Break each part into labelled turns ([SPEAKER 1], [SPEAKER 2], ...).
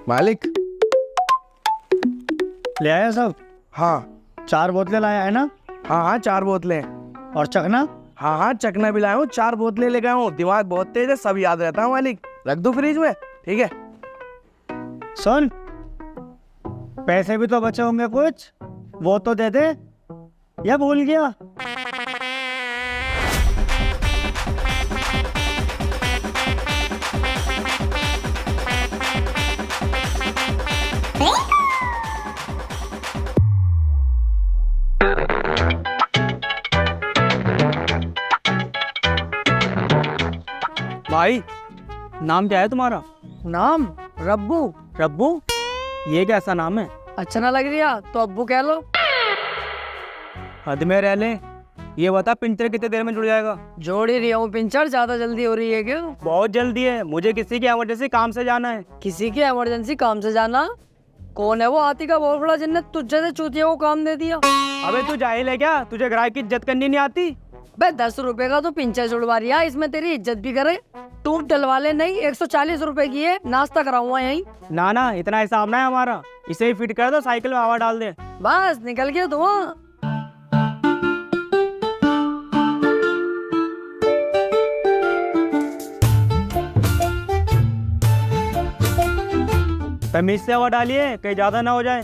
[SPEAKER 1] मालिक।
[SPEAKER 2] ले आया सब?
[SPEAKER 1] हाँ
[SPEAKER 2] 4 बोतलें लाया है ना?
[SPEAKER 1] हाँ हाँ 4 बोतलें।
[SPEAKER 2] और चखना?
[SPEAKER 1] हाँ हाँ चखना भी लाया हूँ, 4 बोतलें लेके आया हूँ। दिमाग बहुत तेज है, सब याद रहता हूँ मालिक। रख दो फ्रिज में, ठीक है।
[SPEAKER 2] सुन, पैसे भी तो बचे होंगे कुछ, वो तो दे दे, या भूल गया?
[SPEAKER 3] भाई, नाम क्या है तुम्हारा?
[SPEAKER 4] नाम रब्बू।
[SPEAKER 3] रब्बू? ये कैसा नाम है?
[SPEAKER 4] अच्छा ना लग रहा तो अब्बू कह लो।
[SPEAKER 3] हद में रह ले। ये बता पिंचर कितने देर में जुड़ जाएगा?
[SPEAKER 4] जोड़ ही रहा हूँ पिंचर, ज्यादा जल्दी हो रही है क्यों?
[SPEAKER 3] बहुत जल्दी है, मुझे किसी की इमरजेंसी काम से जाना है।
[SPEAKER 4] किसी की इमरजेंसी काम से जाना? कौन है वो हाथी का बहुत बड़ा जिन्नत तुझे से चूतिया को काम दे दिया?
[SPEAKER 3] अबे तू जाहिल है क्या? तुझे ग्राहक की इज्जत करनी नहीं आती?
[SPEAKER 4] बे 10 रुपए का तो पिंचर जुड़वा रिया, इसमें तेरी इज्जत भी करे। तू डलवा ले, नहीं 140 रुपए की है, नाश्ता कराऊंगा यहीं।
[SPEAKER 3] ना ना, इतना हिसाब ना है हमारा। इसे ही फिट कर दो, साइकिल में हवा डाल दे।
[SPEAKER 4] बस निकल गया धुआं।
[SPEAKER 3] तमीज से हवा डालिए, कहीं ज्यादा ना हो जाए।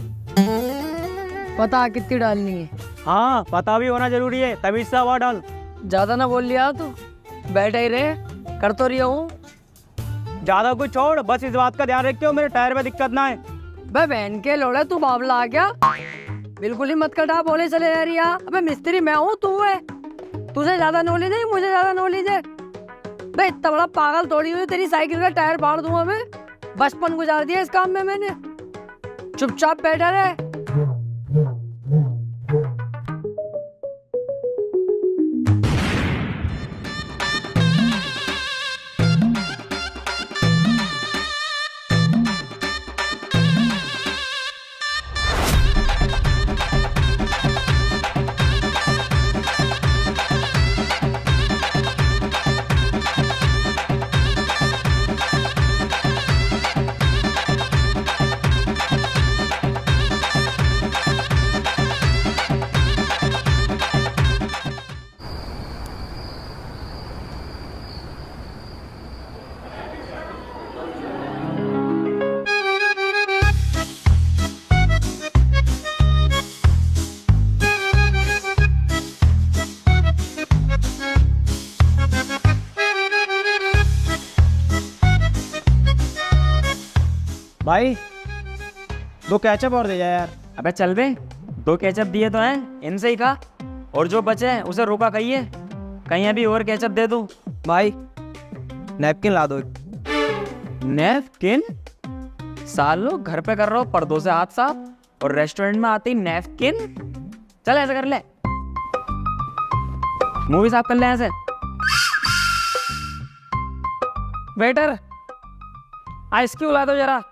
[SPEAKER 4] पता कितनी डालनी है?
[SPEAKER 3] हाँ, पता भी होना जरूरी है। तमीज से हवा डाल।
[SPEAKER 4] ज्यादा ना बोल लिया तू, बैठा ही रहे, कर तो रही हूँ।
[SPEAKER 3] ज्यादा कुछ छोड़, बस इस बात का ध्यान रखियो मेरे टायर में दिक्कत ना है।
[SPEAKER 4] बे बहन के लोड़े, तू बाबला आ गया? बिल्कुल ही मत कटा, बोले चले जा रही है। अबे मिस्त्री मैं हूँ, तू है। तुझे ज्यादा नॉलेज है, मुझे ज्यादा नॉलेज है। बे इतना बड़ा पागल थोड़ी हुई, तेरी साइकिल का टायर फाड़ दूंगा मैं। बचपन गुजार दिया इस काम में मैंने। चुपचाप बैठा रहे।
[SPEAKER 3] भाई 2 केचप और दे जा यार।
[SPEAKER 5] अबे चल बे, 2 केचप दिए तो हैं, इनसे ही खा। और जो बचे हैं उसे रोका कहिए, कहीं अभी और केचप दे दूं।
[SPEAKER 3] भाई नैपकिन ला दो एक।
[SPEAKER 5] नैपकिन? सालो घर पे कर रहा हूँ पर्दों से हाथ साफ, और रेस्टोरेंट में आती नैपकिन? चल ऐसे कर ले, मुंह भी साफ कर ले ऐसे। वेटर, आइस क्यूब ला दो जरा,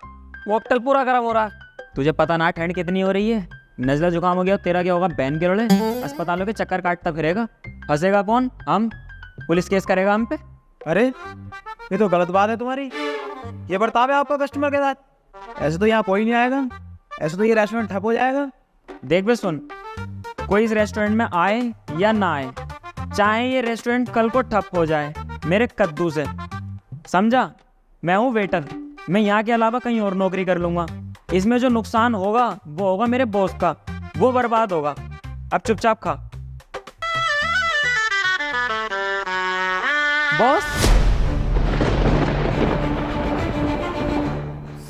[SPEAKER 5] कॉकटेल पूरा गर्म हो रहा। तुझे पता ना ठंड कितनी हो रही है? नजला जुकाम हो गया, तेरा क्या होगा? बैन के रोले अस्पतालों के चक्कर काटता फिरेगा। फंसेगा कौन? हम। पुलिस केस करेगा हम पे।
[SPEAKER 3] अरे ये तो गलत बात है तुम्हारी। ये बर्ताव है आपका कस्टमर के साथ? ऐसे तो यहाँ कोई नहीं आएगा, ऐसे तो ये रेस्टोरेंट ठप हो जाएगा।
[SPEAKER 5] देख बे सुन, कोई इस रेस्टोरेंट में आए या ना आए, चाहे ये रेस्टोरेंट कल को ठप हो जाए मेरे कद्दू से, समझा? मैं हूँ वेटर, मैं यहाँ के अलावा कहीं और नौकरी कर लूंगा। इसमें जो नुकसान होगा वो होगा मेरे बॉस का, वो बर्बाद होगा। अब चुपचाप खा। बॉस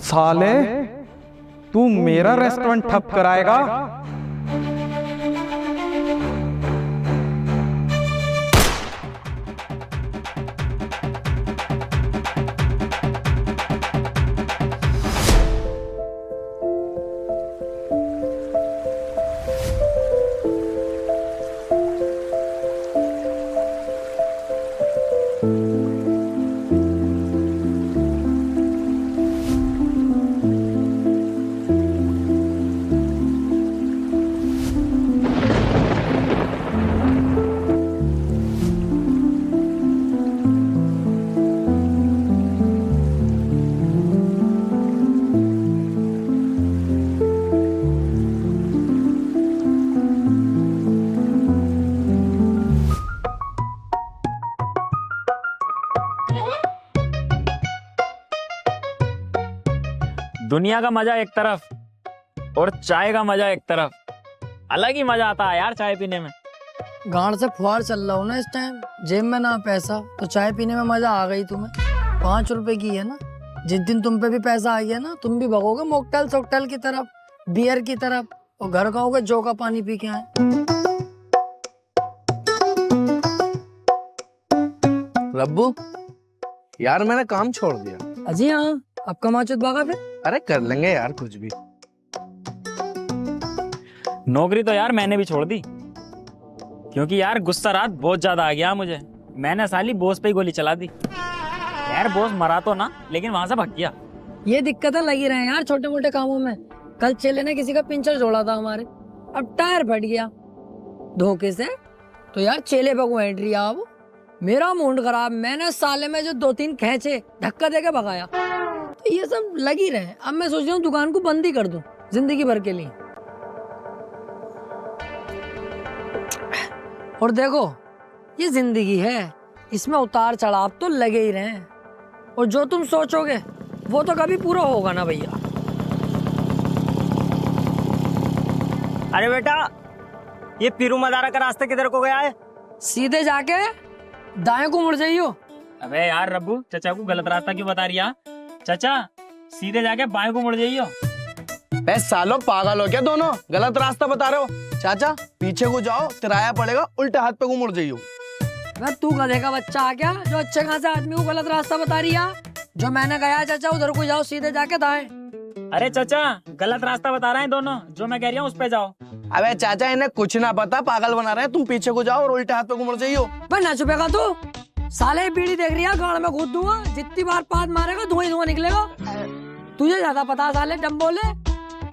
[SPEAKER 1] साले तू मेरा रेस्टोरेंट ठप कराएगा?
[SPEAKER 5] दुनिया का मजा एक तरफ और चाय का मजा एक तरफ, अलग ही मजा आता है यार चाय पीने में।
[SPEAKER 4] गांड से फुहार चल रहा हूँ ना इस टाइम, जेब में ना पैसा, तो चाय पीने में मजा आ गई तुम्हें। 5 रुपए की है ना, जिस दिन तुम पे भी पैसा आ गया ना, तुम भी भगोगे मोकटेल सोकटेल की तरफ, बियर की तरफ, और घर कहोगे जो का पानी पी के आए।
[SPEAKER 1] रब्बू यार मैंने काम छोड़ दिया।
[SPEAKER 4] अजी हाँ, आपका माचुत भागा फिर।
[SPEAKER 1] अरे कर लेंगे यार कुछ भी।
[SPEAKER 5] नौकरी तो यार मैंने भी छोड़ दी, क्योंकि यार गुस्सा रात बहुत ज्यादा आ गया मुझे। मैंने साली बॉस पे ही गोली चला दी। यार बॉस मरा तो ना, लेकिन वहां से भाग गया।
[SPEAKER 4] ये दिक्कतें लगी रहे यार छोटे मोटे कामों में। कल चेले ने किसी का पिंचर जोड़ा था हमारे, अब टायर फट गया धोखे से, तो यार चेले पे को एंट्री अब मेरा मूड खराब। मैंने साले में जो 2-3 खींचे धक्का देके भगाया। तो ये सब लगी रहे। अब मैं सोच रहा हूँ दुकान को बंद ही कर दूं जिंदगी भर के लिए। और देखो ये जिंदगी है, इसमें उतार चढ़ाव तो लगे ही रहे, और जो तुम सोचोगे वो तो कभी पूरा होगा ना भैया।
[SPEAKER 6] अरे बेटा, ये पीरू मदारा का रास्ता किधर को गया है?
[SPEAKER 4] सीधे जाके दाएं को मुड़ जाइयो।
[SPEAKER 5] अबे यार रब्बू, चाचा को गलत रास्ता क्यों बता रही है? चाचा सीधे जाके बाएं को मुड़ जाइयो।
[SPEAKER 1] बे सालो पागल हो क्या दोनों, गलत रास्ता बता रहे हो। चाचा पीछे को जाओ, किराया पड़ेगा, उल्टे हाथ पे को मुड़ जाइयो।
[SPEAKER 4] मैं तू गधे का बच्चा आ गया जो अच्छे खासे आदमी को गलत रास्ता बता रही है। जो मैंने गया चाचा उधर को जाओ, सीधे जाके दाएं।
[SPEAKER 5] अरे चाचा गलत रास्ता बता रहे हैं दोनों, जो मैं कह रही हूँ उस पे जाओ।
[SPEAKER 1] अबे चाचा इन्हें कुछ ना पता, पागल बना रहे हैं। तुम पीछे को जाओ और उल्टे हाथ पे को मुड़ जाइयो।
[SPEAKER 4] भाई ना छुपेगा तू, साले बीड़ी देख रही है, गाड़ में घुस दूंगा। जितनी बार पाद मारेगा धुआं ही धुआं निकलेगा। तुझे ज्यादा पता साले, डम बोले।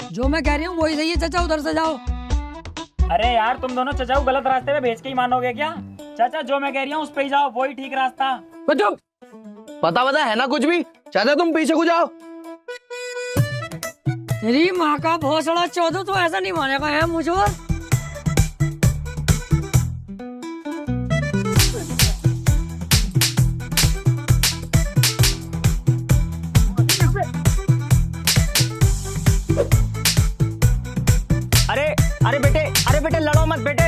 [SPEAKER 4] जो मैं कह रही हूँ वही सही है चाचा, उधर से जाओ।
[SPEAKER 5] अरे यार तुम दोनों चाचा को गलत रास्ते पे भेज के ही मानोगे क्या? चाचा जो मैं कह रही हूँ उस पे ही जाओ, वही ठीक रास्ता।
[SPEAKER 1] चुप, पता है ना कुछ भी। चाचा तुम पीछे को जाओ।
[SPEAKER 4] तेरी माँ का भोसड़ा चौधो, तो ऐसा नहीं मानेगा है मुझे।
[SPEAKER 6] अरे बेटे लड़ो मत बेटे,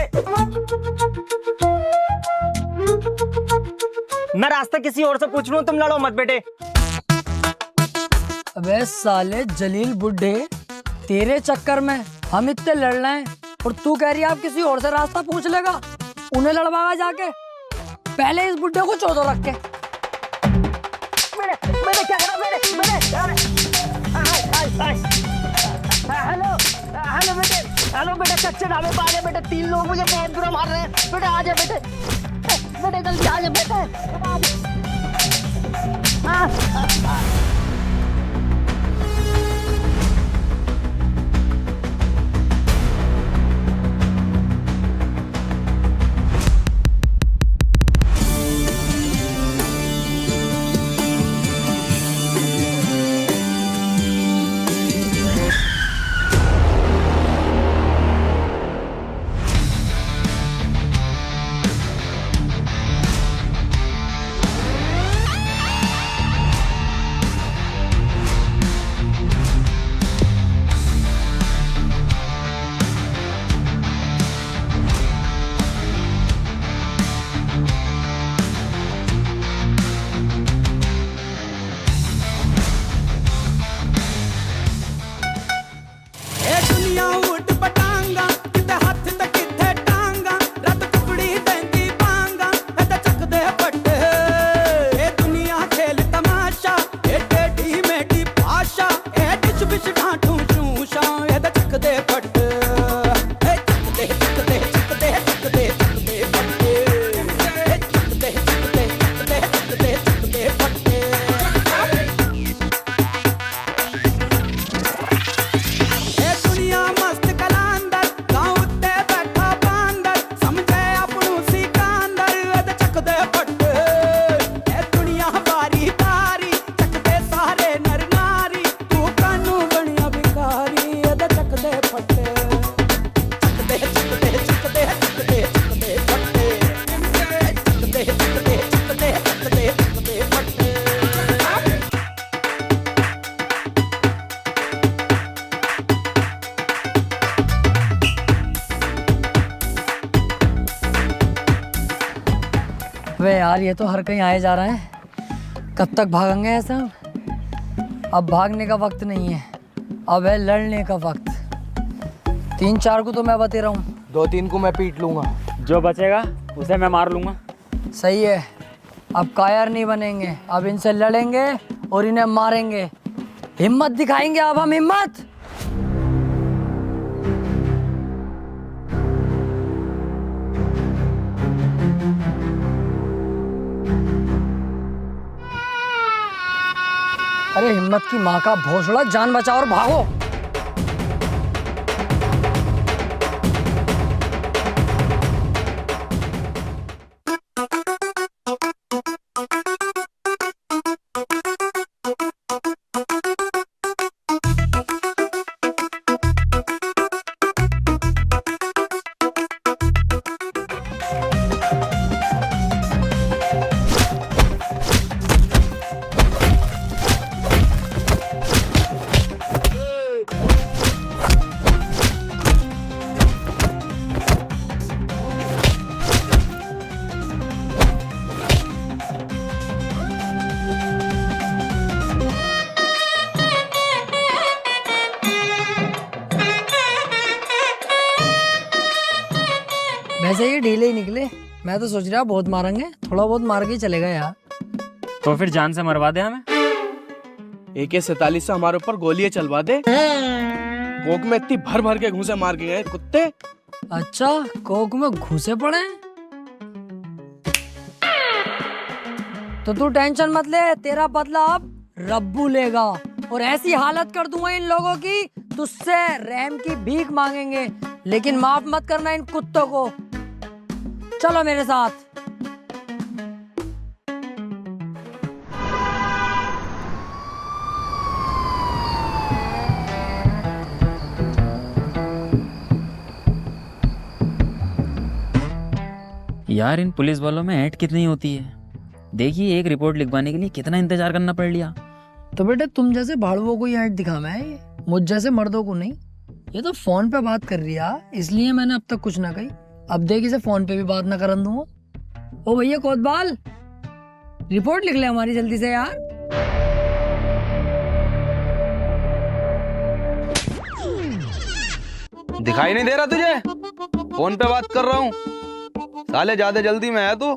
[SPEAKER 6] मैं रास्ता किसी और से पूछ लूं, तुम लड़ो मत बेटे।
[SPEAKER 4] अबे साले जलील बुड्ढे, तेरे चक्कर में हम इतने लड़ रहे हैं और तू कह रही है आप किसी और से रास्ता पूछ लेगा। उन्हें लड़वागा जाके, पहले इस बुड्ढे को चौधो रख के।
[SPEAKER 6] मैंने क्या करा? हेलो बेटे, हेलो बेटे, कच्चे ढाबे पे आ जा बेटे, 3 लोग मुझे बहुत बुरा मार रहे हैं बेटे। आ जा बेटे, बेटे जल्दी आ जा बेटे।
[SPEAKER 4] यार ये तो हर कहीं आए जा रहे हैं, कब तक भागेंगे ऐसा? अब भागने का वक्त नहीं है, अब है लड़ने का वक्त। 3-4 को तो मैं बते रहा हूँ,
[SPEAKER 1] 2-3 को मैं पीट लूंगा।
[SPEAKER 5] जो बचेगा उसे मैं मार लूंगा।
[SPEAKER 4] सही है। अब कायर नहीं बनेंगे, अब इनसे लड़ेंगे और इन्हें मारेंगे। हिम्मत दिखाएंगे अब हम, हिम्मत। अरे हिम्मत की माँ का भोसड़ा, जान बचाओ और भागो। वैसे ये ढीले ही निकले, मैं तो सोच रहा बहुत मारेंगे, थोड़ा बहुत मार के ही चलेगा यार।
[SPEAKER 5] तो फिर जान से मरवा दे हमें।
[SPEAKER 1] AK-47 से हमारे ऊपर गोलियां चलवा दे। कोक में इतनी भर भर के घूंसे मार के गए कुत्ते।
[SPEAKER 4] अच्छा, कोक में घुसे पड़े? तो तू टेंशन मत ले, तेरा बदला अब रब्बू लेगा। और ऐसी हालत कर दूंगा इन लोगों की, तुझसे रहम की भीख मांगेंगे, लेकिन माफ मत करना इन कुत्तों को। चलो मेरे साथ।
[SPEAKER 5] यार इन पुलिस वालों में ऐड कितनी होती है। देखिए एक रिपोर्ट लिखवाने के लिए कितना इंतजार करना पड़ लिया।
[SPEAKER 4] तो बेटे तुम जैसे भाड़ुओं को ही ऐड दिखाना है, ये मुझ जैसे मर्दों को नहीं। ये तो फोन पे बात कर रही है, इसलिए मैंने अब तक कुछ ना कही। अब देख इसे फोन पे भी बात ना करन दूंगा। ओ भैया कोतवाल, रिपोर्ट लिख ले हमारी जल्दी से यार।
[SPEAKER 7] दिखाई नहीं दे रहा तुझे? फोन पे बात कर रहा हूँ। साले ज्यादा जल्दी में है तू,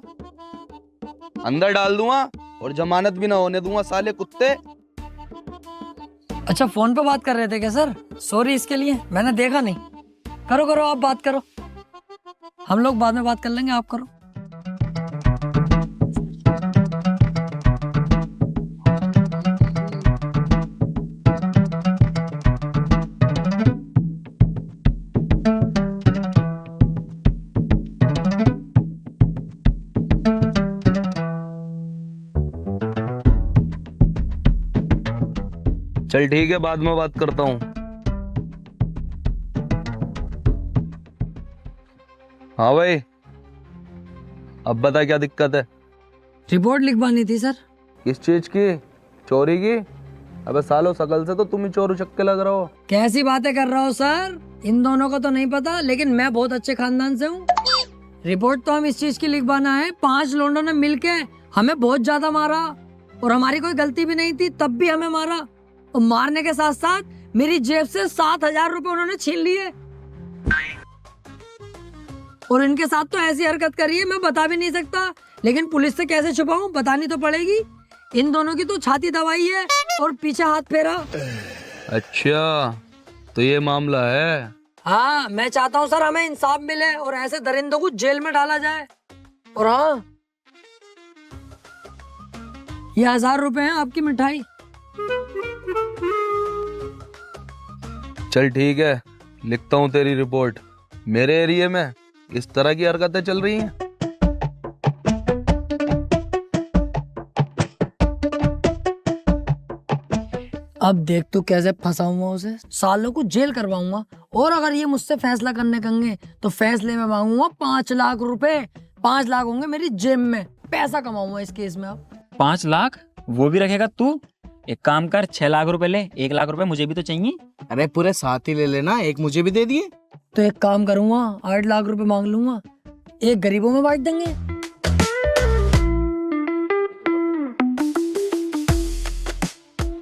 [SPEAKER 7] अंदर डाल दूंगा और जमानत भी ना होने दूंगा साले कुत्ते।
[SPEAKER 4] अच्छा फोन पे बात कर रहे थे क्या सर? सॉरी इसके लिए, मैंने देखा नहीं। करो करो आप बात करो, हम लोग बाद में बात कर लेंगे, आप करो।
[SPEAKER 7] चल ठीक है, बाद में बात करता हूँ। हाँ भाई, अब बता क्या दिक्कत है?
[SPEAKER 4] रिपोर्ट लिखवानी थी सर।
[SPEAKER 7] किस चीज की? चोरी की? अबे सालो शकल से तो तुम ही चोर उचक्के लग रहे हो।
[SPEAKER 4] कैसी बातें कर रहा हो सर? इन दोनों को तो नहीं पता, लेकिन मैं बहुत अच्छे खानदान से हूँ। रिपोर्ट तो हम इस चीज की लिखवाना है, 5 लोगों ने मिलके हमें बहुत ज्यादा मारा और हमारी कोई गलती भी नहीं थी, तब भी हमें मारा। और मारने के साथ साथ मेरी जेब से 7,000 रुपए उन्होंने छीन लिए। और इनके साथ तो ऐसी हरकत करी है मैं बता भी नहीं सकता, लेकिन पुलिस से कैसे छुपाऊं, बतानी तो पड़ेगी। इन दोनों की तो छाती दबाई है और पीछे हाथ फेरा।
[SPEAKER 7] अच्छा तो ये मामला है?
[SPEAKER 4] हाँ, मैं चाहता हूँ सर हमें इंसाफ मिले और ऐसे दरिंदों को जेल में डाला जाए। और हाँ, ये 1,000 रुपए हैं आपकी मिठाई।
[SPEAKER 7] चल ठीक है, लिखता हूँ तेरी रिपोर्ट। मेरे एरिया में इस तरह की हरकतें चल रही हैं।
[SPEAKER 4] अब देख तू कैसे फंसाऊंगा उसे, सालों को जेल करवाऊंगा। और अगर ये मुझसे फैसला करने कहेंगे तो फैसले में मांगूंगा 5 लाख रुपए। 5 लाख होंगे मेरी जेब में, पैसा कमाऊंगा इस केस में। अब
[SPEAKER 5] 5 लाख वो भी रखेगा तू? एक काम कर, 6 लाख रुपए ले, 1 लाख रुपए मुझे भी तो चाहिए।
[SPEAKER 1] अरे पूरे 7 ही ले लेना, एक मुझे भी दे दिए।
[SPEAKER 4] तो एक काम करूंगा, 8 लाख रुपए मांग लूंगा, एक गरीबों में बांट देंगे।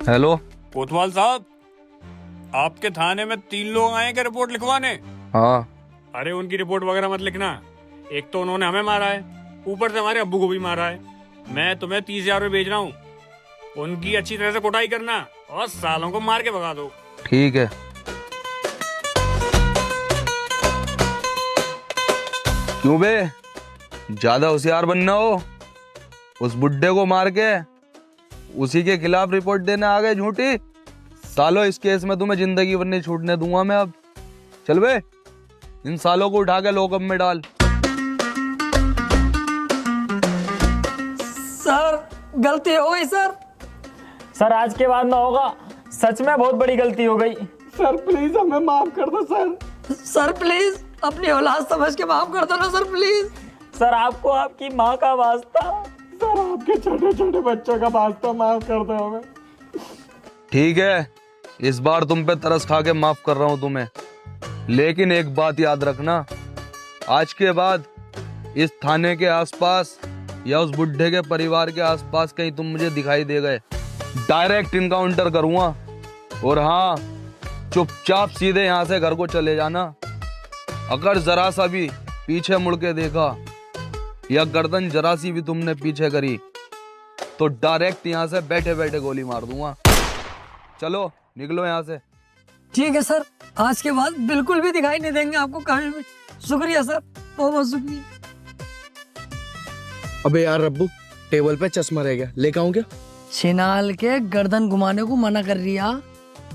[SPEAKER 7] हेलो।
[SPEAKER 8] कोतवाल साहब, आपके थाने में 3 लोग आए क्या रिपोर्ट लिखवाने?
[SPEAKER 7] हाँ।
[SPEAKER 8] अरे उनकी रिपोर्ट वगैरह मत लिखना। एक तो उन्होंने हमें मारा है, ऊपर से हमारे अब्बू को भी मारा है। मैं तुम्हें 30,000 रुपये भेज रहा हूँ, उनकी अच्छी तरह से कुटाई करना और सालों को मार के भगा दो।
[SPEAKER 7] ठीक है। क्यों बे, ज्यादा होशियार बनना हो? उस बुड्ढे को मार के उसी के खिलाफ रिपोर्ट देने आ गए झूठी? सालों इस केस में तुम्हें जिंदगी भर नहीं छूटने दूंगा मैं अब। चल बे, इन सालों को उठा के लोकअप में डाल।
[SPEAKER 4] सर गलती हो गई सर।
[SPEAKER 5] सर आज के बाद ना होगा, सच में बहुत बड़ी गलती हो गई।
[SPEAKER 1] सर प्लीज हमें माफ कर दो सर।
[SPEAKER 4] सर प्लीज अपनी औलाद समझ के माफ कर दो ना सर प्लीज।
[SPEAKER 5] सर आपको आपकी माँ का वास्ता।
[SPEAKER 1] सर आपके छोटे छोटे बच्चों का वास्ता माफ कर दो हमें।
[SPEAKER 7] ठीक है, इस बार तुम पे तरस खा के माफ कर रहा हूं तुम्हें, लेकिन एक बात याद रखना, आज के बाद इस थाने के आसपास या उस बुड्ढे के परिवार के आसपास कहीं तुम मुझे दिखाई दे गए, डायरेक्ट इनकाउंटर करूंगा। और हाँ, चुपचाप सीधे यहाँ से घर को चले जाना। अगर जरा सा भी पीछे मुड़ के देखा या गर्दन जरा सी भी तुमने पीछे करी तो डायरेक्ट यहाँ से बैठे बैठे गोली मार दूंगा। चलो निकलो यहाँ से।
[SPEAKER 4] ठीक है सर, आज के बाद बिल्कुल भी दिखाई नहीं देंगे आपको कहीं भी। शुक्रिया सर, बहुत बहुत शुक्रिया।
[SPEAKER 1] अबे यार रब्बू, टेबल पे चश्मा रह गया, लेकर आऊं क्या?
[SPEAKER 4] छिनाल के गर्दन घुमाने को मना कर रिया,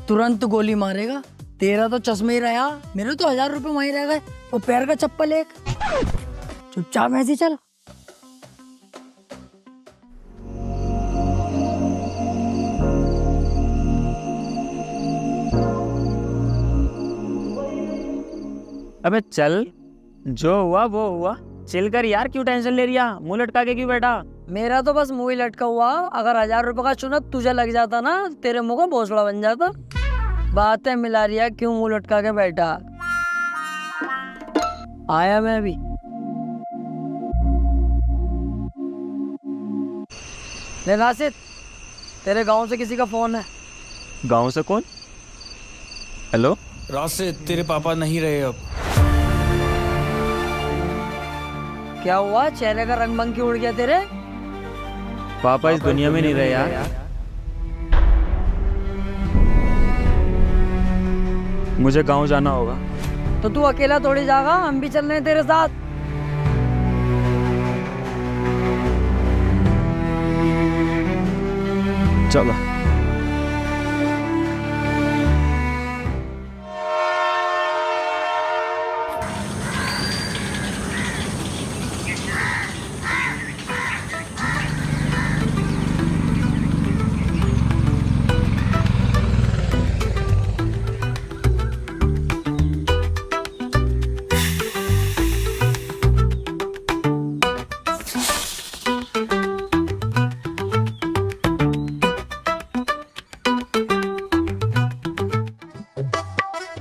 [SPEAKER 4] तुरंत गोली मारेगा। तेरा तो चश्मे ही रहा, मेरे तो 1000 रुपए वहीं रह गए। वो पैर का चप्पल एक, चुपचाप ऐसे ही चल।
[SPEAKER 5] अबे चल, जो हुआ वो हुआ, चिल कर यार। क्यों टेंशन ले रही है? मुंह लटका के क्यों बैठा?
[SPEAKER 4] मेरा तो बस मुंह ही लटका हुआ। अगर 1000 रुपए का चुनत तुझे लग जाता ना, तेरे मुंह का भोसड़ा बन जाता। बातें मिला रिया, क्यों मुंह लटका के बैठा? आया मैं अभी। ले राशिद, तेरे गांव से किसी का फोन है।
[SPEAKER 5] गांव से कौन? हेलो
[SPEAKER 8] राशिद, तेरे पापा नहीं रहे अब।
[SPEAKER 4] क्या हुआ? चेहरे का रंग बंग क्यों उड़ गया तेरे?
[SPEAKER 5] पापा इस दुनिया में नहीं रहे यार। मुझे गांव जाना होगा।
[SPEAKER 4] तो तू अकेला थोड़ी जाएगा, हम भी चल रहे हैं तेरे साथ।
[SPEAKER 5] चलो।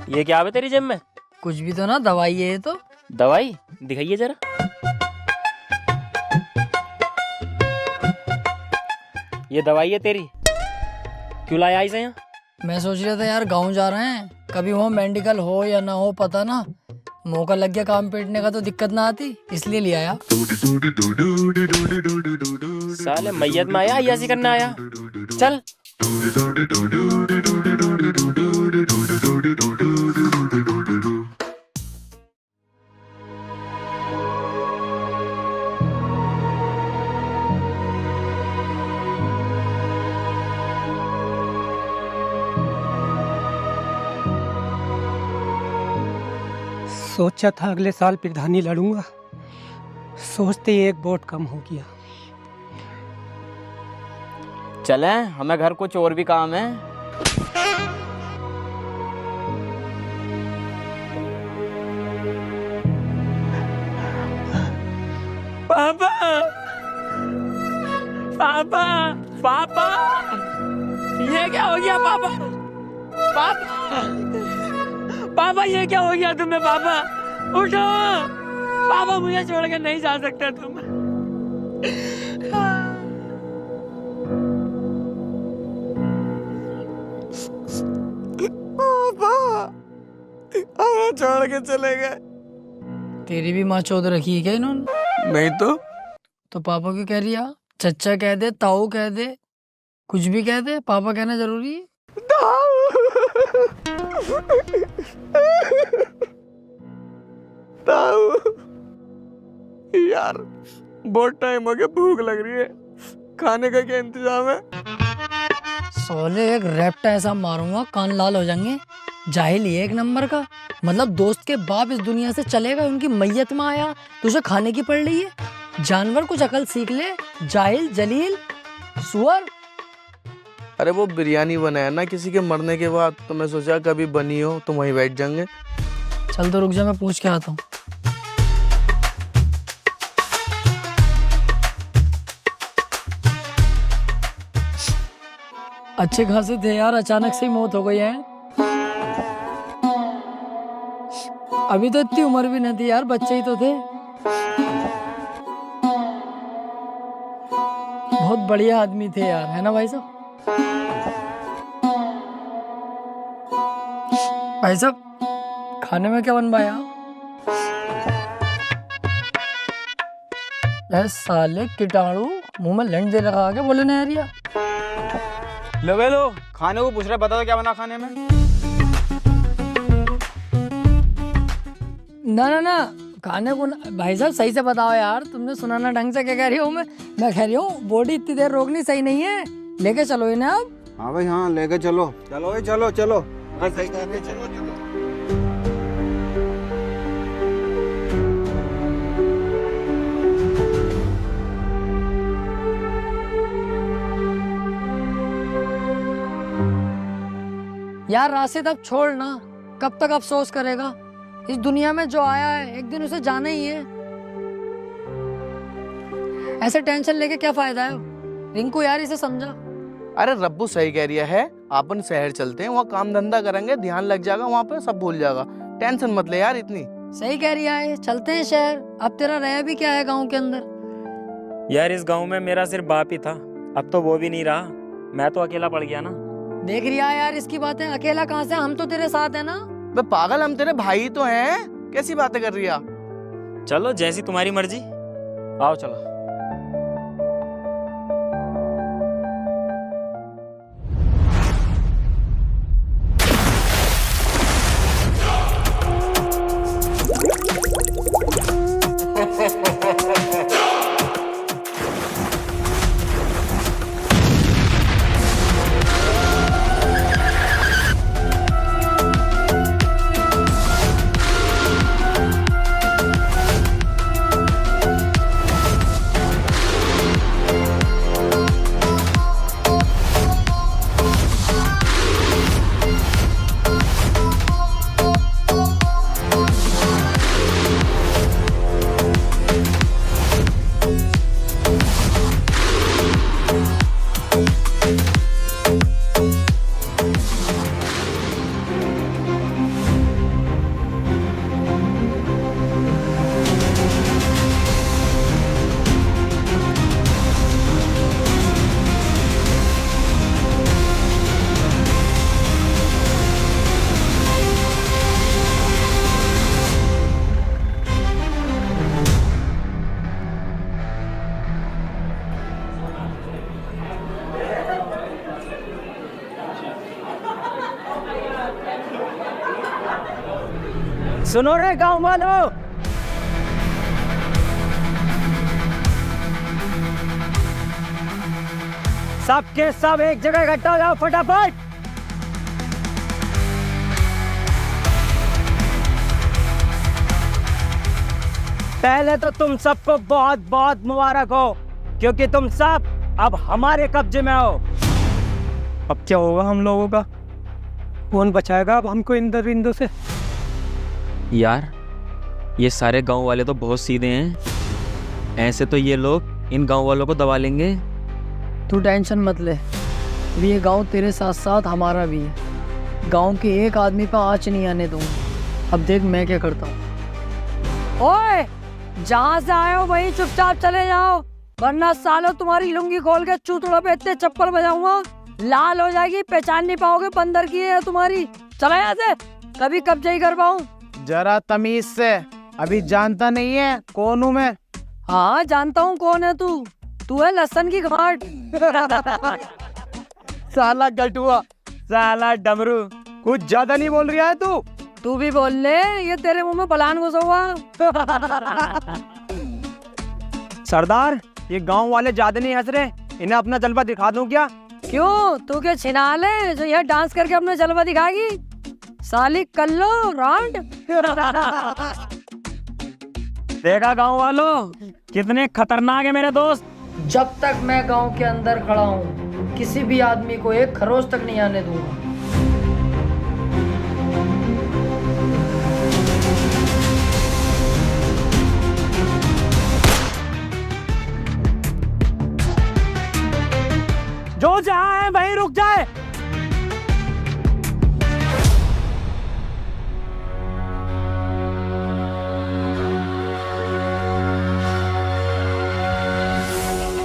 [SPEAKER 5] ये क्या है तेरी जेब में?
[SPEAKER 4] कुछ भी तो ना, दवाई है ये तो।
[SPEAKER 5] दवाई दिखाइए जरा। ये दवाई है तेरी? क्यों लाया इसे यहाँ?
[SPEAKER 4] मैं सोच रहा था यार, गांव जा रहे हैं, कभी वहाँ मेडिकल हो या ना हो पता ना, मौका लग गया काम पेटने का तो दिक्कत ना आती, इसलिए ले आया।
[SPEAKER 5] साले मैयत में आया, अय्यासी करने आया। चल।
[SPEAKER 9] सोचा था अगले साल प्रधानी लड़ूंगा, सोचते ही एक वोट कम हो गया।
[SPEAKER 5] चले, हमें घर कुछ और भी काम है। पापा, पापा, पापा, ये क्या हो गया पापा? पापा, पापा ये क्या हो गया तुम्हें? पापा उठो, पापा मुझे छोड़ के नहीं जा सकते तुम।
[SPEAKER 1] छोड़ के चले गए।
[SPEAKER 4] तेरी भी माँ चौध रखी है क्या इन्होंने?
[SPEAKER 1] नहीं
[SPEAKER 4] तो पापा क्यों कह रही है? चच्चा कह दे, ताऊ कह दे, कुछ भी कह दे, पापा कहना जरूरी है?
[SPEAKER 1] यार बहुत टाइम हो गया, भूख लग रही है, खाने का क्या इंतजाम है?
[SPEAKER 4] सोले एक रैप्टा ऐसा मारूंगा कान लाल हो जाएंगे। जाहिल ही है एक नंबर का। मतलब दोस्त के बाप इस दुनिया से चलेगा, उनकी मैयत में आया, तुझे खाने की पड़ रही है। जानवर कुछ अकल सीख ले, जाहिल जलील सुअर।
[SPEAKER 1] अरे वो बिरयानी बनाया ना किसी के मरने के बाद, तो मैं सोचा कभी बनी हो तो वहीं बैठ जाएंगे।
[SPEAKER 4] चल तो रुक जा, मैं पूछ के आता हूँ। अच्छे खासे थे यार, अचानक से ही मौत हो गई है। अभी तो इतनी उम्र भी नहीं थी यार, बच्चे ही तो थे। बहुत बढ़िया आदमी थे यार, है ना भाई साहब? भाई साहब खाने में क्या बनवाया? साले कीटाणु मुंह में लंड दे लगा के बोले ना यार।
[SPEAKER 3] लो खाने को पूछ रहे, बता दो क्या बना खाने में।
[SPEAKER 4] ना खाने को भाई साहब सही से बताओ यार, तुमने सुना ना ढंग से क्या कह रही हूँ मैं कह रही हूँ बॉडी इतनी देर रोकनी सही नहीं है, लेके चलो इन्हें आप।
[SPEAKER 3] हाँ भाई हाँ, लेके चलो भाई, चलो सही कह रहे, चलो।
[SPEAKER 4] यार राशिद अब छोड़ ना, कब तक अफसोस करेगा? इस दुनिया में जो आया है एक दिन उसे जाना ही है। ऐसे टेंशन लेके क्या फायदा है? रिंकू यार इसे समझा।
[SPEAKER 1] अरे रब्बू सही कह रही है, अपन शहर चलते हैं, वहाँ काम धंधा करेंगे, ध्यान लग जाएगा, वहाँ पे सब भूल जाएगा। टेंशन मत ले यार इतनी।
[SPEAKER 4] सही कह रही है, चलते हैं शहर। अब तेरा रह भी क्या है गाँव के अंदर?
[SPEAKER 5] यार इस गांव में मेरा सिर्फ बाप ही था, अब तो वो भी नहीं रहा, मैं तो अकेला पड़ गया ना।
[SPEAKER 4] देख रही है यार इसकी बातें, अकेला कहाँ से, हम तो तेरे साथ है ना।
[SPEAKER 1] बे पागल, हम तेरे भाई तो हैं, कैसी बातें कर रही है?
[SPEAKER 5] चलो जैसी तुम्हारी मर्जी, आओ चलो।
[SPEAKER 6] सुनो रे गाँव वालों, सबके सब एक जगह इकट्ठा हो जाओ फटाफट। पहले तो तुम सबको बहुत बहुत मुबारक हो, क्योंकि तुम सब अब हमारे कब्जे में हो।
[SPEAKER 9] अब क्या होगा हम लोगों का? कौन बचाएगा अब हमको इन दरिंदों से?
[SPEAKER 5] यार ये सारे गांव वाले तो बहुत सीधे हैं, ऐसे तो ये लोग इन गांव वालों को दबा लेंगे।
[SPEAKER 4] तू टेंशन मत ले, अभी ये गांव तेरे साथ साथ हमारा भी है। गांव के एक आदमी पर आँच नहीं आने दूंगा। अब देख मैं क्या करता हूँ। ओए, जहाँ से आए हो वहीं चुपचाप चले जाओ, वरना सालों तुम्हारी लुंगी खोल के चूतड़ों पे इतने चप्पल बजाऊंगा, लाल हो जाएगी, पहचान नहीं पाओगे बंदर की है तुम्हारी। चला यहाँ से, कभी कब्जा ही कर पाऊँ।
[SPEAKER 3] जरा तमीज से, अभी जानता नहीं है कौन हूँ मैं।
[SPEAKER 4] हाँ जानता हूँ कौन है तू है लहसन की गांठ।
[SPEAKER 3] साला गटुआ,
[SPEAKER 5] साला डमरू,
[SPEAKER 3] कुछ ज्यादा नहीं बोल रहा है तू?
[SPEAKER 4] तू भी बोल ले, ये तेरे मुंह में पलान घुसा हुआ।
[SPEAKER 3] सरदार, ये गांव वाले ज्यादा नहीं हंस रहे, इन्हें अपना जलवा दिखा दूं क्या?
[SPEAKER 4] क्यों, तू क्या छिनाल है जो यह डांस करके अपना जलवा दिखाएगी? साली कल्लो रांड।
[SPEAKER 5] देखा गांव वालों, कितने खतरनाक है मेरे दोस्त।
[SPEAKER 4] जब तक मैं गांव के अंदर खड़ा हूँ किसी भी आदमी को एक खरोच तक नहीं आने दूंगा।
[SPEAKER 5] जो जहां है वहीं रुक जाए।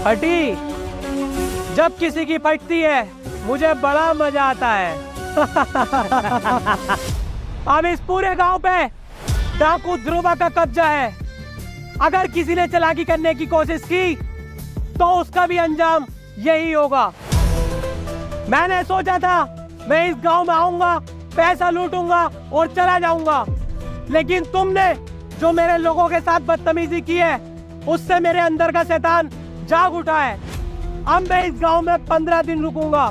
[SPEAKER 3] फटी, जब किसी की फटती है मुझे बड़ा मजा आता है। अब इस पूरे गांव पे डाकू ध्रुवा का कब्जा है। अगर किसी ने चालाकी करने की कोशिश की तो उसका भी अंजाम यही होगा। मैंने सोचा था मैं इस गांव में आऊंगा, पैसा लूटूंगा और चला जाऊंगा, लेकिन तुमने जो मेरे लोगों के साथ बदतमीजी की है उससे मेरे अंदर का शैतान जाग उठा है। अब मैं इस गांव में 15 दिन रुकूंगा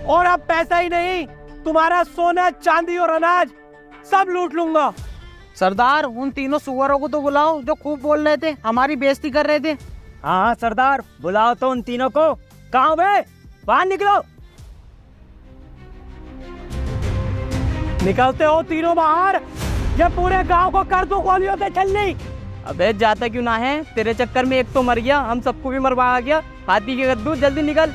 [SPEAKER 3] और अब पैसा ही नहीं, तुम्हारा सोना चांदी और अनाज सब लूट लूंगा।
[SPEAKER 6] सरदार, उन तीनों सुअरों को तो बुलाओ जो खूब बोल रहे थे, हमारी बेइज्जती कर रहे थे।
[SPEAKER 5] हाँ सरदार, बुलाओ तो उन तीनों को। कहाँ बे, बाहर निकलो।
[SPEAKER 3] निकलते हो तीनों बाहर, ये पूरे गांव को कर दूं गोलियों से छलनी।
[SPEAKER 6] अबे जाता क्यों ना है, तेरे चक्कर में एक तो मर गया, हम सबको भी मरवा गया। हाथी के गद्दू, जल्दी निकल।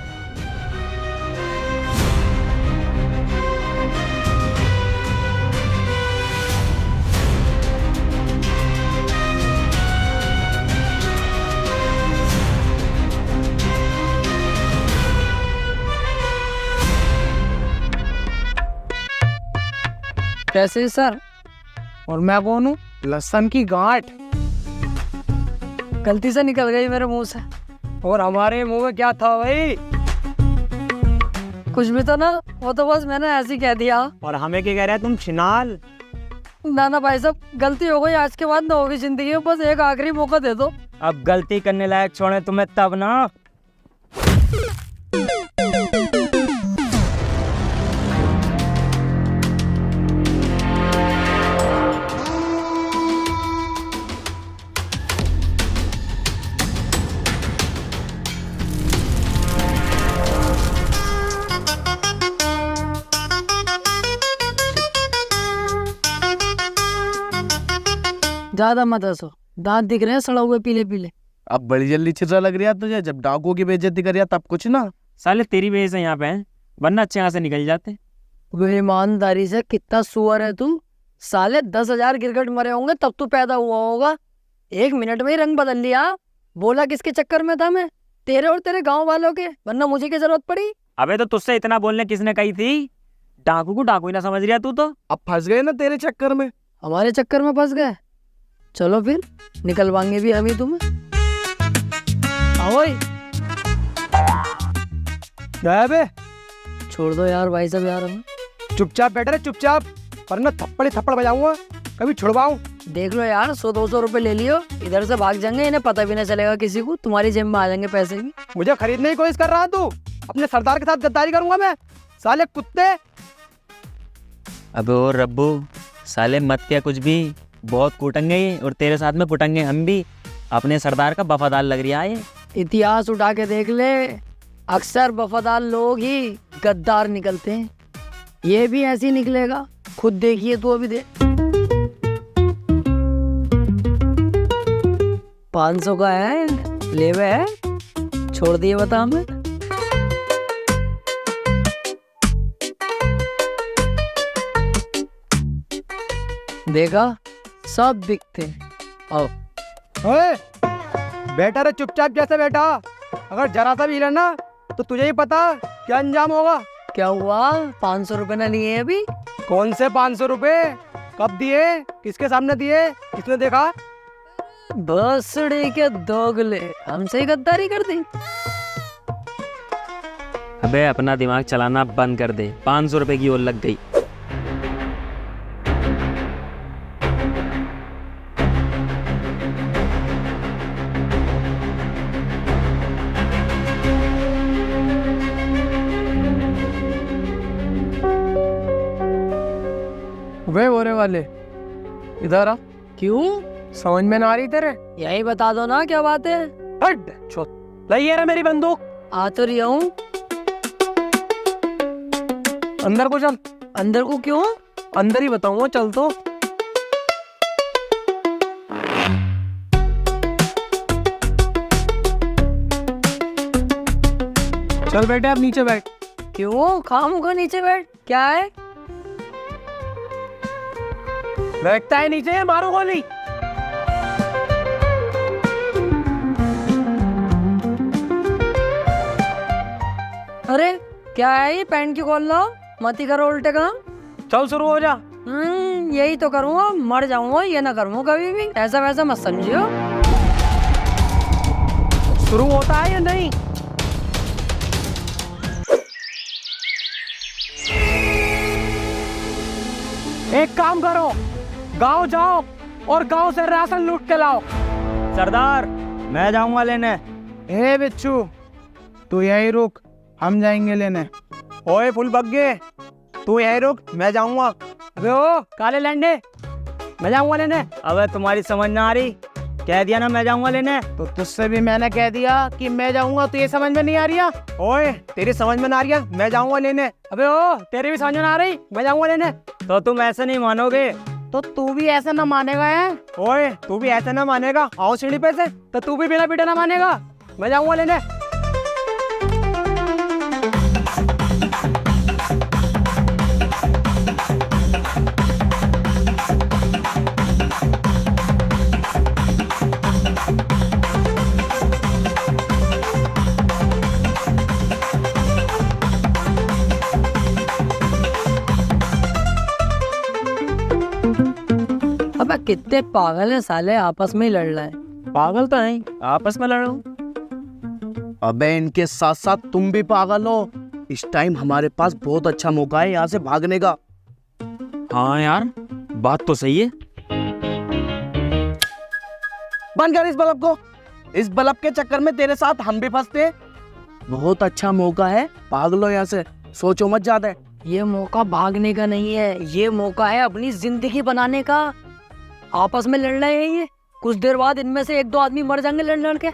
[SPEAKER 4] कैसे सर?
[SPEAKER 6] और मैं कौन हूँ? लहसन की गांठ।
[SPEAKER 4] गलती से निकल गई मेरे मुंह से।
[SPEAKER 6] और हमारे मुंह में क्या था भाई?
[SPEAKER 4] कुछ भी तो ना, वो तो बस मैंने ऐसे ही कह दिया।
[SPEAKER 3] और हमें क्या कह रहे हैं तुम, छिनाल?
[SPEAKER 4] ना ना भाई साहब, गलती हो गई, आज के बाद ना होगी जिंदगी में, बस एक आखिरी मौका दे दो।
[SPEAKER 5] अब गलती करने लायक छोड़े तुम्हें तब ना।
[SPEAKER 4] ज्यादा मत हंसो, दांत दिख रहे हैं सड़ा हुए पीले पीले।
[SPEAKER 1] अब बड़ी जल्दी चिर्रा लग रही है तुझे, जब डाकुओं की बेइज्जती करिया तब कुछ ना।
[SPEAKER 5] साले तेरी वजह से यहाँ पे हैं, वरना अच्छे यहाँ से निकल जाते।
[SPEAKER 4] वे ईमानदारी से कितना सुअर है तू। साले 10,000 गिरगिट मरे होंगे तब तू पैदा हुआ होगा। 1 मिनट में ही रंग बदल लिया। बोला किसके चक्कर में था मैं? तेरे और तेरे गांव वालों के, वरना मुझे क्या जरूरत पड़ी?
[SPEAKER 5] अबे तो तुझसे इतना बोलने किसने कही थी? डाकू को डाकू ही ना समझ रहा तू तो।
[SPEAKER 1] अब फंस गए ना तेरे चक्कर में।
[SPEAKER 4] हमारे चक्कर में फंस गए? चलो फिर निकलवाएंगे भी हम ही तुम्हें। आओ
[SPEAKER 3] गया बे?
[SPEAKER 4] छोड़ दो यार भाई साहब, यार हमें
[SPEAKER 3] चुपचाप बैठे रहे, चुपचाप, वरना थप्पड़ ही थप्पड़ बजाऊंगा, कभी छुड़वाऊं।
[SPEAKER 4] देख लो यार, 100-200 रुपए ले लियो, इधर से भाग जाएंगे, इन्हें पता भी नहीं चलेगा किसी को, तुम्हारी जेब में आ जाएंगे पैसे भी।
[SPEAKER 3] मुझे खरीदने की कोशिश कर रहा तू? अपने सरदार के साथ गद्दारी करूंगा मैं, साले कुत्ते।
[SPEAKER 5] अबे ओ रब्बू, साले मत क्या कुछ भी, बहुत कूटेंगे ये, और तेरे साथ में कुटेंगे हम भी। अपने सरदार का वफादार लग रहा है ये।
[SPEAKER 4] इतिहास उठा के देख ले, अक्सर वफादार लोग ही गद्दार निकलते हैं। ये भी ऐसे ही निकलेगा, खुद देखिए तो अभी दे। 500 का है, लेवे है, छोड़ दिए बता हमें। देखा, सब दिखते हैं। आओ।
[SPEAKER 3] ओए, बैठा रे चुपचाप जैसे बैठा, अगर जरा सा भी हिला ना तो तुझे ही पता क्या अंजाम होगा।
[SPEAKER 4] क्या हुआ, 500 रुपए ना लिए अभी?
[SPEAKER 3] कौन से 500 रुपए? कब दिए? किसके सामने दिए? किसने देखा?
[SPEAKER 4] बसड़े के दोगले हमसे ही गद्दारी कर दी।
[SPEAKER 5] अबे अपना दिमाग चलाना बंद कर दे, 500 रुपए की और लग गई।
[SPEAKER 3] वे होने वाले इधर आ।
[SPEAKER 4] क्यों?
[SPEAKER 3] समझ में ना आ रही तेरे?
[SPEAKER 4] यही बता दो ना क्या बात है।
[SPEAKER 3] हट छोट, लाइए रे मेरी बंदूक।
[SPEAKER 4] आ तो रही हूँ।
[SPEAKER 3] अंदर को चल।
[SPEAKER 4] अंदर को क्यों?
[SPEAKER 3] अंदर ही बताऊंगा, चल तो। चल बेटे अब नीचे बैठ।
[SPEAKER 4] क्यों? खामोखा नीचे बैठ, क्या है?
[SPEAKER 3] बैठता है नीचे, मारो गोली।
[SPEAKER 4] अरे क्या है ये? पैंट की खोल लो, मत ही करो उल्टे काम।
[SPEAKER 3] चल शुरू हो जा।
[SPEAKER 4] यही तो करूँगा, मर जाऊंगा ये ना करूँगा कभी भी। ऐसा वैसा मत समझियो।
[SPEAKER 3] शुरू होता है या नहीं? एक काम करो, गांव जाओ और गांव से राशन लूट के लाओ।
[SPEAKER 2] सरदार मैं जाऊंगा लेने।
[SPEAKER 1] ए बिच्छू, तू यही रुक, हम जाएंगे लेने।
[SPEAKER 3] ओए फुल बग्गे, तू यही रुक, मैं जाऊंगा। अबे ओ काले लैंडे, मैं जाऊंगा लेने।
[SPEAKER 2] अबे तुम्हारी समझ ना आ रही, कह दिया ना मैं जाऊंगा लेने।
[SPEAKER 1] तो तुझसे भी मैंने कह दिया कि मैं जाऊंगा, तो ये समझ में नहीं आ रही है?
[SPEAKER 3] ओए तेरी समझ में ना आ रही है, मैं जाऊंगा लेने। अबे ओ तेरी भी समझ में ना आ रही, मैं जाऊंगा लेने।
[SPEAKER 2] तो तुम ऐसे नहीं मानोगे।
[SPEAKER 1] तो तू भी ऐसा ना मानेगा है?
[SPEAKER 3] ओए तू भी ऐसे ना मानेगा, आओ सीढ़ी पे से, तो तू भी बिना पीटे ना मानेगा। मैं जाऊंगा लेने।
[SPEAKER 4] अबे कितने पागल हैं साले, आपस में ही लड़ रहे हैं।
[SPEAKER 5] पागल तो नहीं, आपस में लड़ो।
[SPEAKER 1] अबे इनके साथ साथ तुम भी पागल हो। इस टाइम हमारे पास बहुत अच्छा मौका है यहाँ से भागने का।
[SPEAKER 5] हाँ यार, बात तो सही है।
[SPEAKER 1] बंद कर इस बल्ब को। इस बल्ब के चक्कर में तेरे साथ हम भी फंसते। बहुत अच्छा मौका है, भाग लो यहाँ से, सोचो मत ज्यादा।
[SPEAKER 4] ये मौका भागने का नहीं है, ये मौका है अपनी जिंदगी बनाने का। आपस में लड़ रहे हैं ये, कुछ देर बाद इनमें से एक दो आदमी मर जाएंगे लड़ लड़ के।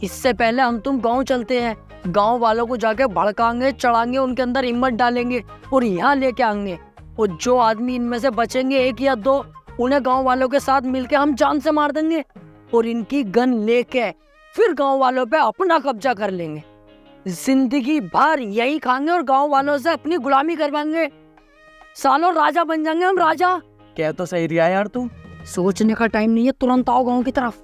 [SPEAKER 4] इससे पहले हम तुम गांव चलते हैं, गांव वालों को जाके भड़काएंगे, चढ़ाएंगे, उनके अंदर हिम्मत डालेंगे और यहाँ लेके आएंगे। और जो आदमी इनमें से बचेंगे, एक या दो, उन्हें गांव वालों के साथ मिलके हम जान से मार देंगे और इनकी गन लेके फिर गांव वालों पे अपना कब्जा कर लेंगे। जिंदगी भर यही खाएंगे और गांव वालों से अपनी गुलामी करवाएंगे। सालों राजा बन जाएंगे हम, राजा।
[SPEAKER 1] क्या तो सही रिया यार तू।
[SPEAKER 4] सोचने का टाइम नहीं है, तुरंत आओ गांव की तरफ।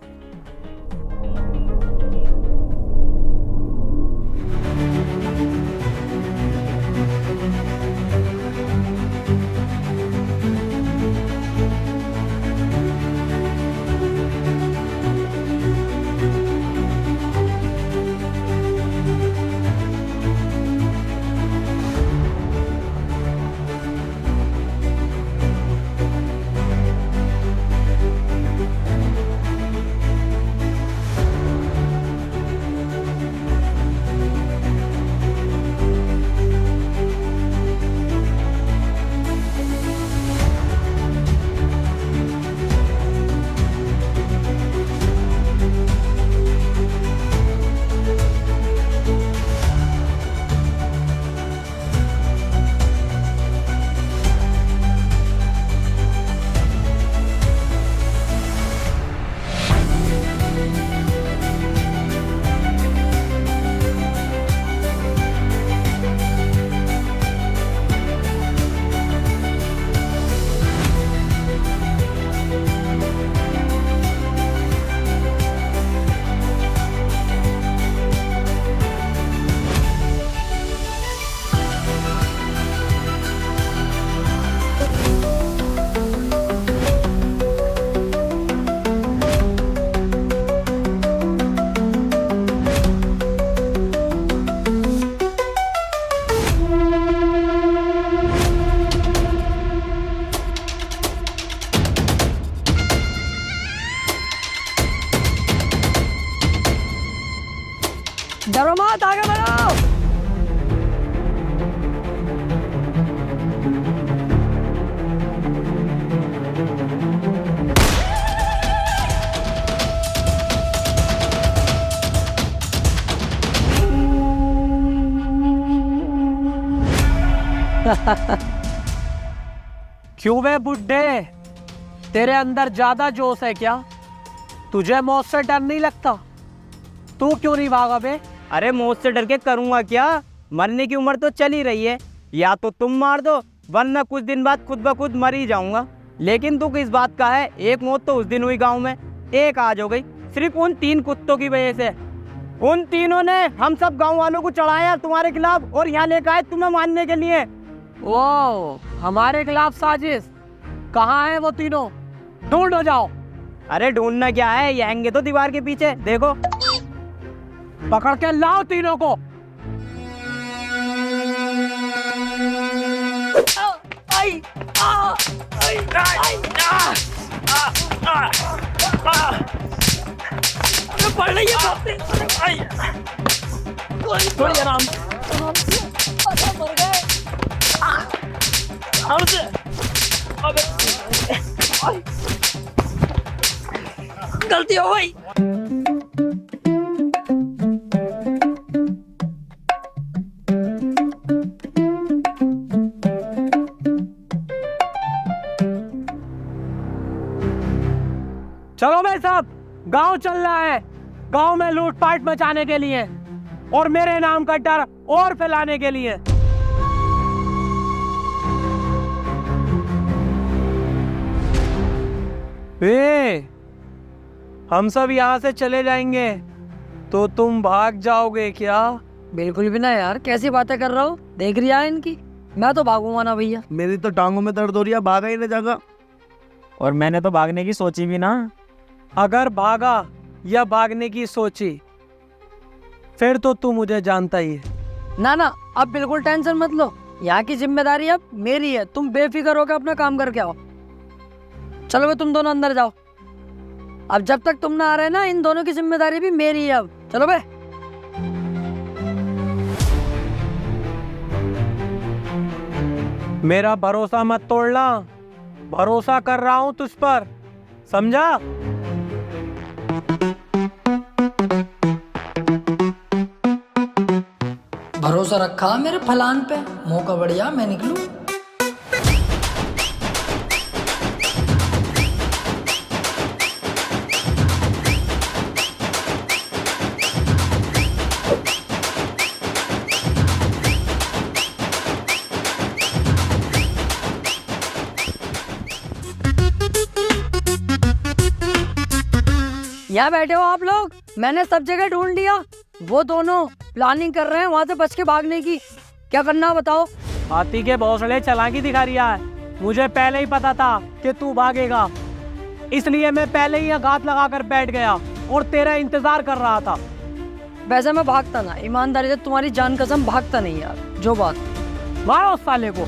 [SPEAKER 3] क्यों बे बुड्ढे, तेरे अंदर ज्यादा जोश है क्या? तुझे मौत से डर नहीं लगता? तू क्यों नहीं भागा बे?
[SPEAKER 5] अरे मौत से डर के करूँगा क्या? मरने की उम्र तो चल ही रही है, या तो तुम मार दो वरना कुछ दिन बाद खुद ब खुद मर ही जाऊंगा। लेकिन तू किस बात का है? एक मौत तो उस दिन हुई गांव में, एक आज हो गई, सिर्फ उन 3 कुत्तों की वजह से। उन तीनों ने हम सब गांव वालों को चढ़ाया तुम्हारे खिलाफ और यहाँ लेकर आए तुम्हें मारने के लिए।
[SPEAKER 3] ओ, हमारे खिलाफ साजिश? कहाँ है वो तीनों? ढूंढो जाओ।
[SPEAKER 5] अरे ढूंढना क्या है, ये हैंगे तो दीवार के पीछे, देखो।
[SPEAKER 3] पकड़ के लाओ तीनों को।
[SPEAKER 6] पड़ रही है, थोड़ी आराम मर गए। गलती हो गई।
[SPEAKER 3] चलो भाई साहब, गांव चल रहा है, गांव में लूटपाट मचाने के लिए और मेरे नाम का डर और फैलाने के लिए। हम सब यहाँ से चले जाएंगे तो तुम भाग जाओगे क्या?
[SPEAKER 4] बिल्कुल भी ना यार, कैसी बातें कर रहा हो? देख रही है इनकी, मैं तो भागूंगा ना भैया।
[SPEAKER 1] मेरी तो टांगों में दर्द हो रही है, भागा ही नहीं जाएगा।
[SPEAKER 5] और मैंने तो भागने की सोची भी ना।
[SPEAKER 3] अगर भागा या भागने की सोची फिर तो तू मुझे जानता ही है।
[SPEAKER 4] ना ना, अब बिल्कुल टेंशन मत लो, यहाँ की जिम्मेदारी अब मेरी है, तुम बेफिक्र होकर अपना काम करके आओ। चलो भाई, तुम दोनों अंदर जाओ। अब जब तक तुम ना आ रहे ना, इन दोनों की जिम्मेदारी भी मेरी है अब। चलो भाई।
[SPEAKER 3] मेरा भरोसा मत तोड़ना, भरोसा कर रहा हूं तुझ पर, समझा?
[SPEAKER 4] भरोसा रखा मेरे फलान पे, मौका बढ़िया मैं निकलूं। यहाँ बैठे हो आप लोग, मैंने सब जगह ढूंढ लिया। वो दोनों प्लानिंग कर रहे हैं वहां से बच के भागने की। क्या करना बताओ?
[SPEAKER 3] हाथी के भौसले चालाकी दिखा रिया है। मुझे पहले ही पता था कि तू भागेगा, इसलिए मैं पहले ही घात लगा कर बैठ गया और तेरा इंतजार कर रहा था।
[SPEAKER 4] वैसे मैं भागता ना, ईमानदारी से तुम्हारी जान कसम भागता नहीं यार। जो बात,
[SPEAKER 3] मारो उस साले को।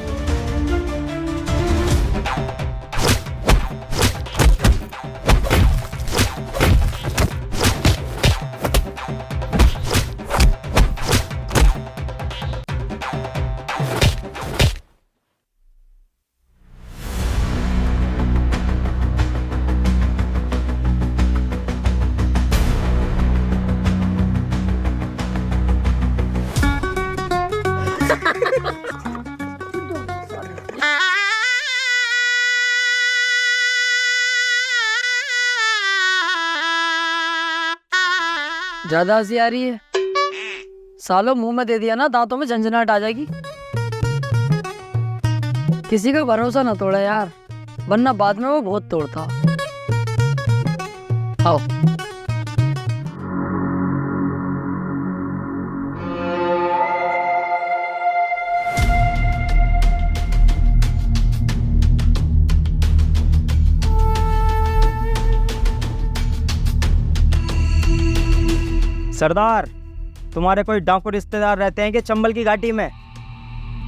[SPEAKER 4] ज्यादा हंसी आ रही है? सालों मुंह में दे दिया ना, दांतों में झंझनाहट आ जाएगी। किसी का भरोसा ना तोड़ा यार, वरना बाद में वो बहुत तोड़ता। आओ।
[SPEAKER 5] सरदार, तुम्हारे कोई डाकू रिश्तेदार रहते हैं कि चंबल की घाटी में?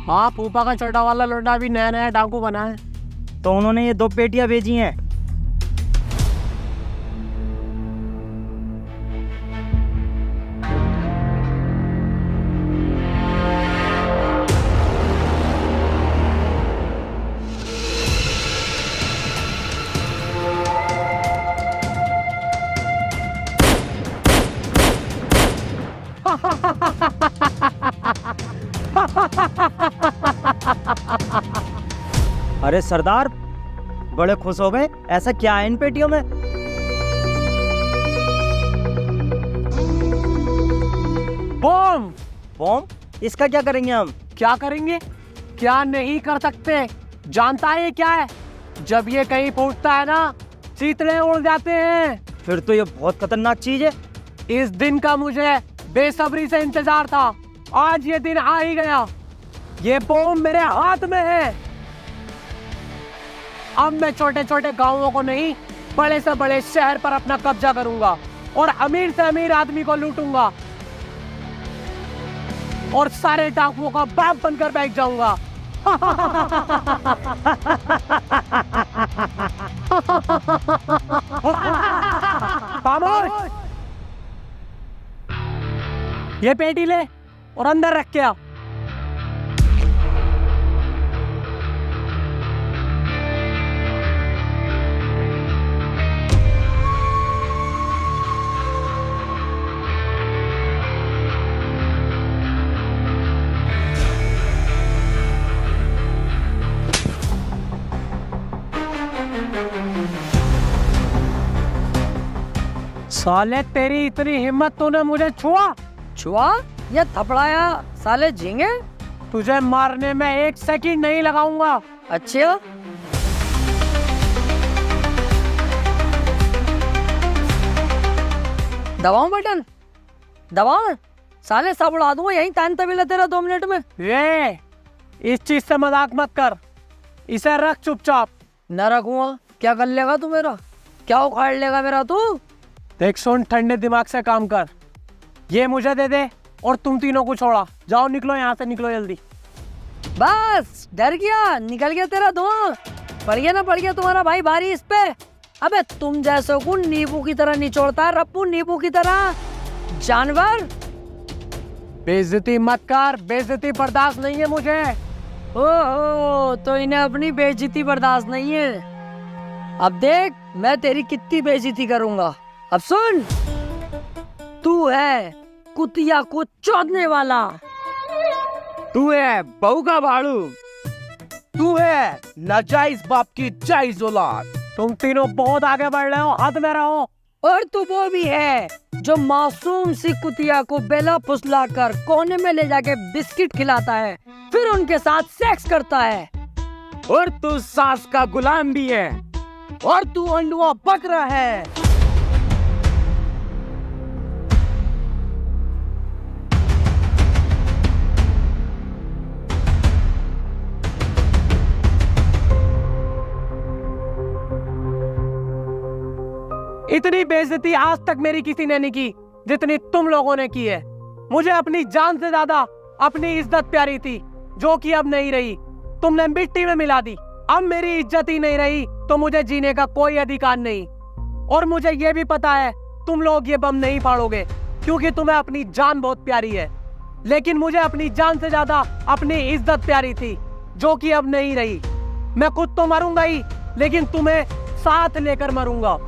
[SPEAKER 3] हाँ, फूफा का छोटा वाला लोटा भी नया नया डाकू बना है।
[SPEAKER 5] तो उन्होंने ये 2 पेटियां भेजी हैं।
[SPEAKER 2] अरे सरदार, बड़े खुश हो गए। ऐसा क्या है इन पेटियों में?
[SPEAKER 3] बम।
[SPEAKER 2] बॉम्ब? इसका क्या करेंगे हम?
[SPEAKER 3] क्या करेंगे? क्या नहीं कर सकते? जानता है ये क्या है? जब ये कहीं फूटता है ना, चीतड़े उड़ जाते हैं।
[SPEAKER 2] फिर तो ये बहुत खतरनाक चीज है।
[SPEAKER 3] इस दिन का मुझे बेसब्री से इंतजार था। आज ये दिन आ ही गया। ये बम मेरे हाथ में है। अब मैं छोटे छोटे गांवों को नहीं, बड़े से बड़े शहर पर अपना कब्जा करूंगा और अमीर से अमीर आदमी को लूटूंगा और सारे डाकुओं का बाप बनकर बैठ जाऊंगा। खामोश! ये पेटी ले और अंदर रख के आ। साले तेरी इतनी हिम्मत, तूने मुझे छुआ?
[SPEAKER 4] छुआ या थपड़ाया साले झींगे?
[SPEAKER 3] तुझे मारने में 1 सेकंड नहीं लगाऊंगा।
[SPEAKER 4] अच्छा, दबाऊं बटन? दबाऊं? साले सब उड़ा दूंगा यहीं तान तबीला तेरा 2 मिनट में।
[SPEAKER 3] ये इस चीज से मजाक मत कर। इसे रख चुपचाप।
[SPEAKER 4] न रखूंगा। क्या कर लेगा तू मेरा? क्या उखाड़ लेगा मेरा तू?
[SPEAKER 3] देख सुन, ठंडे दिमाग से काम कर। ये मुझे दे दे और तुम तीनों को छोड़ा। जाओ, निकलो यहाँ से, निकलो जल्दी।
[SPEAKER 4] बस डर गया, निकल गया तेरा धुआं। पड़ गया ना, पड़ गया तुम्हारा भाई भारी इस पे। अबे तुम जैसों को नींबू की तरह निचोड़ता है रप्पू, नींबू की तरह। जानवर।
[SPEAKER 3] बेइज्जती मत कर, बेइज्जती बर्दाश्त नहीं है मुझे।
[SPEAKER 4] ओहो, तो इन्हें अपनी बेइज्जती बर्दाश्त नहीं है। अब देख मैं तेरी कितनी बेइज्जती करूंगा। अब सुन, तू है कुतिया को चोदने वाला।
[SPEAKER 1] तू है बहू का भाड़ू। तू है नाजायज बाप की जायज औलाद।
[SPEAKER 3] तुम तीनों बहुत आगे बढ़ रहे हो, हाथ में रहो।
[SPEAKER 4] और तू वो भी है जो मासूम सी कुतिया को बेला फुसला कर कोने में ले जाके बिस्किट खिलाता है, फिर उनके साथ सेक्स करता है।
[SPEAKER 1] और तू सास का गुलाम भी है। और तू अंडुआ बकरा है।
[SPEAKER 3] इतनी बेइज्जती आज तक मेरी किसी ने नहीं की जितनी तुम लोगों ने की है। मुझे अपनी जान से ज्यादा अपनी इज्जत प्यारी थी, जो कि अब नहीं रही। तुमने मिट्टी में मिला दी। अब मेरी इज्जत ही नहीं रही तो मुझे जीने का कोई अधिकार नहीं। और मुझे ये भी पता है तुम लोग ये बम नहीं फाड़ोगे, क्योंकि तुम्हें अपनी जान बहुत प्यारी है। लेकिन मुझे अपनी जान से ज्यादा अपनी इज्जत प्यारी थी, जो कि अब नहीं रही। मैं खुद तो मरूंगा ही, लेकिन तुम्हें साथ लेकर मरूंगा।